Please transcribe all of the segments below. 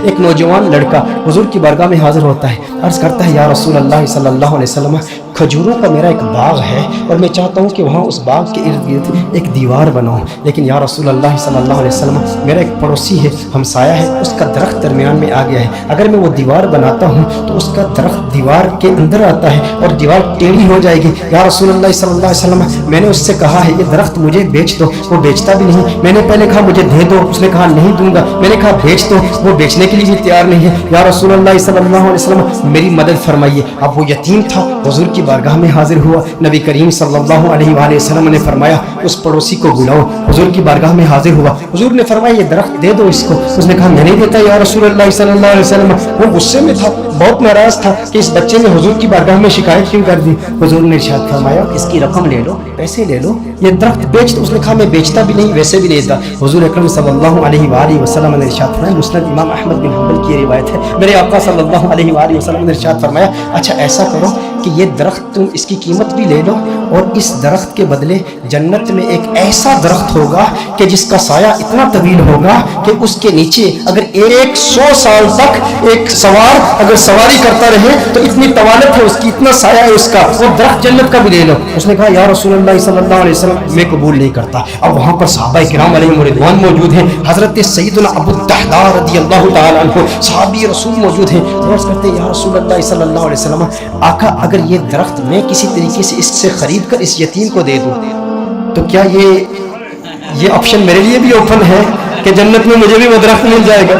ایک نوجوان لڑکا حضور کی بارگاہ میں حاضر ہوتا ہے، عرض کرتا ہے یا رسول اللہ صلی اللہ علیہ وسلم، کھجوروں کا میرا ایک باغ ہے اور میں چاہتا ہوں کہ وہاں اس باغ کے ارد گرد ایک دیوار بناؤں، لیکن یا رسول اللہ صلی اللہ علیہ وسلم میرا ایک پڑوسی ہے، ہمسایہ ہے، اس کا درخت درمیان میں آ گیا ہے، اگر میں وہ دیوار بناتا ہوں تو اس کا درخت دیوار کے اندر آتا ہے اور دیوار ٹیڑھی ہو جائے گی، یا رسول اللہ صلی اللہ علیہ وسلم میں نے اس سے کہا ہے یہ درخت مجھے بیچ دو، وہ بیچتا بھی نہیں، میں نے پہلے کہا مجھے دے دو، اس نے کہا نہیں دوں گا، میں نے کہا بیچ دو، وہ بیچنے کے لیے بھی تیار نہیں ہے، یا رسول اللہ صلی اللہ علیہ وسلم میری مدد فرمائیے۔ اب وہ یتیم تھا، حضور کی بارگاہ میں حاضر ہوا، نبی کریم صلی اللہ علیہ وآلہ وسلم نے فرمایا اس پڑوسی کو بلاؤ، حضور کی بارگاہ میں حاضر ہوا، حضور نے فرمایا یہ درخت دے دو اس کو، اس نے کہا میں نہیں دیتا یا رسول اللہ صلی اللہ علیہ وسلم، وہ غصے میں تھا، بہت ناراض تھا کہ اس بچے نے حضور کی بارگاہ میں شکایت کیوں کر دی، حضور نے ارشاد فرمایا اس کی رقم لے لو، پیسے لے لو، یہ درخت بیچ دو، اس نے کہا میں بیچتا بھی نہیں ویسے بھی نہیں دیتا، حضور اکرم صلی اللہ علیہ وآلہ وسلم نے ارشاد فرمایا، مسند امام احمد بن حنبل کی روایت ہے، میرے آقا صلی اللہ علیہ وآلہ وسلم نے ارشاد فرمایا اچھا ایسا کرو کہ یہ درخت تم اس کی قیمت بھی لے لو اور اس درخت کے بدلے جنت میں ایک ایسا درخت ہوگا کہ جس کا سایہ اتنا طویل ہوگا کہ اس کے نیچے اگر 100 سال تک ایک سوار اگر سواری کرتا رہے تو اتنی طوالت ہے اس کی، اتنا سایہ ہے اس کا، وہ درخت جنت کا بھی لے لو، اس نے کہا یا رسول اللہ صلی اللہ علیہ وسلم میں قبول نہیں کرتا۔ اب وہاں پر صحابہ کرام علیہم رضوان موجود ہیں، حضرت سیدنا ابو الدحداء رضی اللہ تعالی عنہ صحابی رسول موجود ہیں، عرض کرتے ہیں یا رسول اللہ صلی اللہ علیہ وسلم آقا اگر یہ درخت میں کسی طریقے سے اس سے خرید کر اس یتیم کو دے دوں تو کیا یہ آپشن میرے لیے بھی اوپن ہے کہ جنت میں مجھے بھی وہ درخت مل جائے گا؟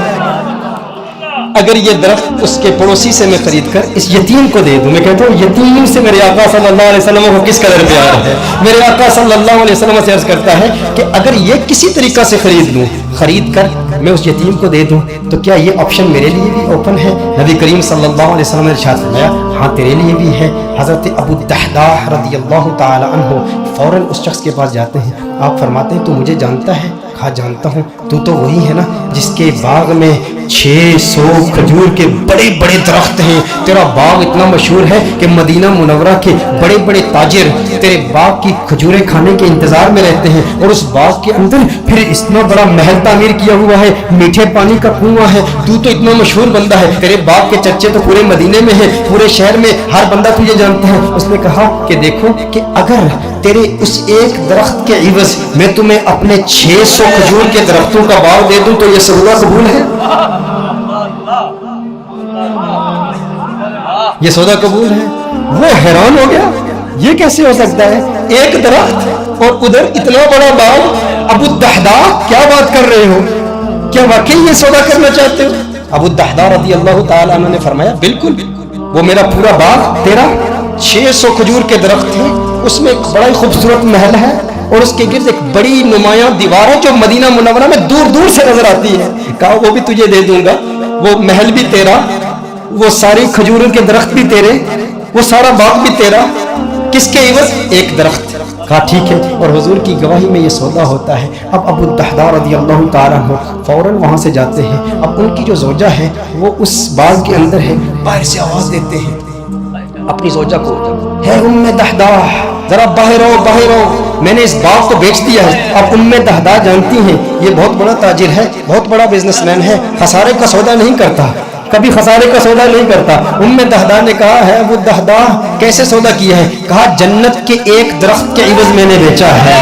اگر یہ درخت اس کے پڑوسی سے میں خرید کر اس یتیم کو دے دوں، میں کہتا ہوں یتیم سے میرے آقا صلی اللہ علیہ وسلم کو کس قدر پیار ہے، میرے آقا صلی اللہ علیہ وسلم سے عرض کرتا ہے کہ اگر یہ کسی طریقہ سے خرید لوں، خرید کر میں اس یتیم کو دے دوں تو کیا یہ آپشن میرے لیے بھی اوپن ہے؟ نبی کریم صلی اللہ علیہ وسلم نے ارشاد فرمایا ہاں تیرے لیے بھی ہے۔ حضرت ابو الدحداء رضی اللہ تعالی عنہ فوراً اس شخص کے پاس جاتے ہیں، آپ فرماتے ہیں تو مجھے جانتا ہے؟ کہا جانتا ہوں، تو وہی ہے نا جس کے باغ میں 600 کھجور کے بڑے بڑے درخت ہیں، تیرا باغ اتنا مشہور ہے کہ مدینہ منورہ کے بڑے بڑے تاجر تیرے باغ کی کھجوریں کھانے کے انتظار میں رہتے ہیں، اور اس باغ کے اندر پھر اتنا بڑا محل تعمیر کیا ہوا ہے، میٹھے پانی کا کنواں ہے، تو اتنا مشہور بندہ ہے، تیرے باغ کے چرچے تو پورے مدینے میں ہیں، پورے شہر میں ہر بندہ تجھے جانتا ہے۔ اس نے کہا کہ دیکھو کہ اگر تیرے اس ایک درخت کے عوض میں تمہیں اپنے 600 کھجور کے درختوں کا باغ دے دوں تو یہ سودا قبول ہے؟ یہ سودا قبول ہے؟ وہ حیران ہو گیا، یہ کیسے ہو سکتا ہے؟ ایک درخت اور ادھر اتنا بڑا باغ، ابو الدحداء کیا بات کر رہے ہو؟ کیا واقعی یہ سودا کرنا چاہتے ہو؟ ابو الدحداء رضی اللہ تعالی عنہ نے فرمایا بالکل، وہ میرا پورا باغ تیرا 600 کھجور کے درخت ہیں، اس میں ایک بڑا ہی خوبصورت محل ہے اور اس کے گرد ایک بڑی نمایاں دیوار ہے جو مدینہ منورہ میں دور دور سے نظر آتی ہے، کہا وہ بھی تجھے دے دوں گا، وہ محل بھی تیرا، وہ ساری کھجوروں کے درخت بھی تیرے، وہ سارا باغ بھی تیرا، کس کے عوض؟ ایک درخت۔ کہا ٹھیک ہے، اور حضور کی گواہی میں یہ سودا ہوتا ہے۔ اب ابو الدحداء رضی اللہ تعالیٰ عنہ فوراً وہاں سے جاتے ہیں، اب ان کی جو زوجہ ہے وہ اس باغ کے اندر ہے، باہر سے آواز دیتے ہیں اپنی زوجہ کو، ہے ام دحداء ذرا باہر آؤ باہر آؤ، میں نے اس باغ کو بیچ دیا ہے۔ اب ام دحداء جانتی ہیں یہ بہت بڑا تاجر ہے، بہت بڑا بزنس مین ہے، خسارے کا سودا نہیں کرتا، کبھی خسارے کا سودا نہیں کرتا۔ ام دحداء نے کہا ہے ابو الدحداء کیسے سودا کیا ہے؟ کہا جنت کے ایک درخت کے عوض میں نے بیچا ہے۔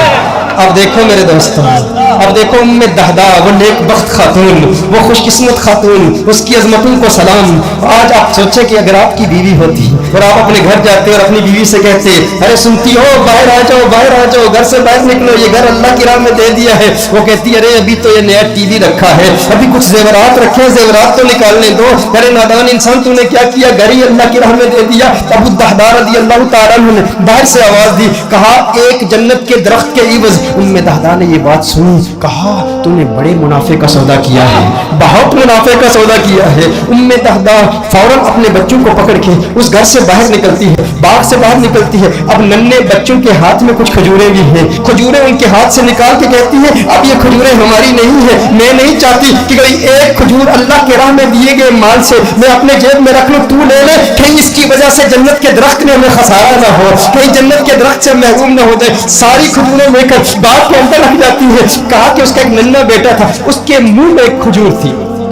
اب دیکھو میرے دوستوں، اب دیکھو ام دحداء، وہ نیک بخت خاتون، وہ خوش قسمت خاتون، اس کی عظمتوں کو سلام۔ آج آپ سوچیں کہ اگر آپ کی بیوی ہوتی اور آپ اپنے گھر جاتے اور اپنی بیوی سے کہتے ارے سنتی ہو باہر آ جاؤ باہر آ جاؤ، گھر سے باہر نکلو، یہ گھر اللہ کی راہ میں دے دیا ہے، وہ کہتی ارے ابھی تو یہ نیا ٹی وی رکھا ہے، ابھی کچھ زیورات رکھے، زیورات تو نکالنے دو، ارے نادان انسان تو نے کیا کیا، گھر ہی اللہ کی راہ میں دے دیا۔ ابو الدحداء رضی اللہ تعالیٰ عنہ نے باہر سے آواز دی، کہا ایک جنت کے درخت کے عوض۔ ام دحداء نے یہ بات سنی، کہا تو نے بڑے منافع کا سودا کیا ہے، بہت منافع کا سودا کیا ہے۔ ام دحداء فوراً اپنے بچوں کو پکڑ کے اس گھر سے باہر نکلتی ہے، باغ سے باہر نکلتی ہے، اب ننھے بچوں کے ہاتھ میں کچھ کھجوریں بھی ہیں، کھجوریں ان کے ہاتھ سے نکال کے کہتی ہے اب یہ کھجوریں ہماری نہیں ہیں، میں نہیں چاہتی کہ کوئی ایک کھجور اللہ کے راہ میں دیے گئے مال سے میں اپنے جیب میں رکھ لوں، تو لے لے، کہیں اس کی وجہ سے جنت کے درخت میں ہمیں خسارہ نہ ہو، کہیں جنت کے درخت سے محروم نہ ہو جائے۔ ساری کھجوریں لے کر باغ کے اندر رکھ جاتی ہے۔ کہا کہ اس کا ایک ننھا بیٹا تھا، اس کے منہ میں ایک کھجور تھی،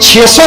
600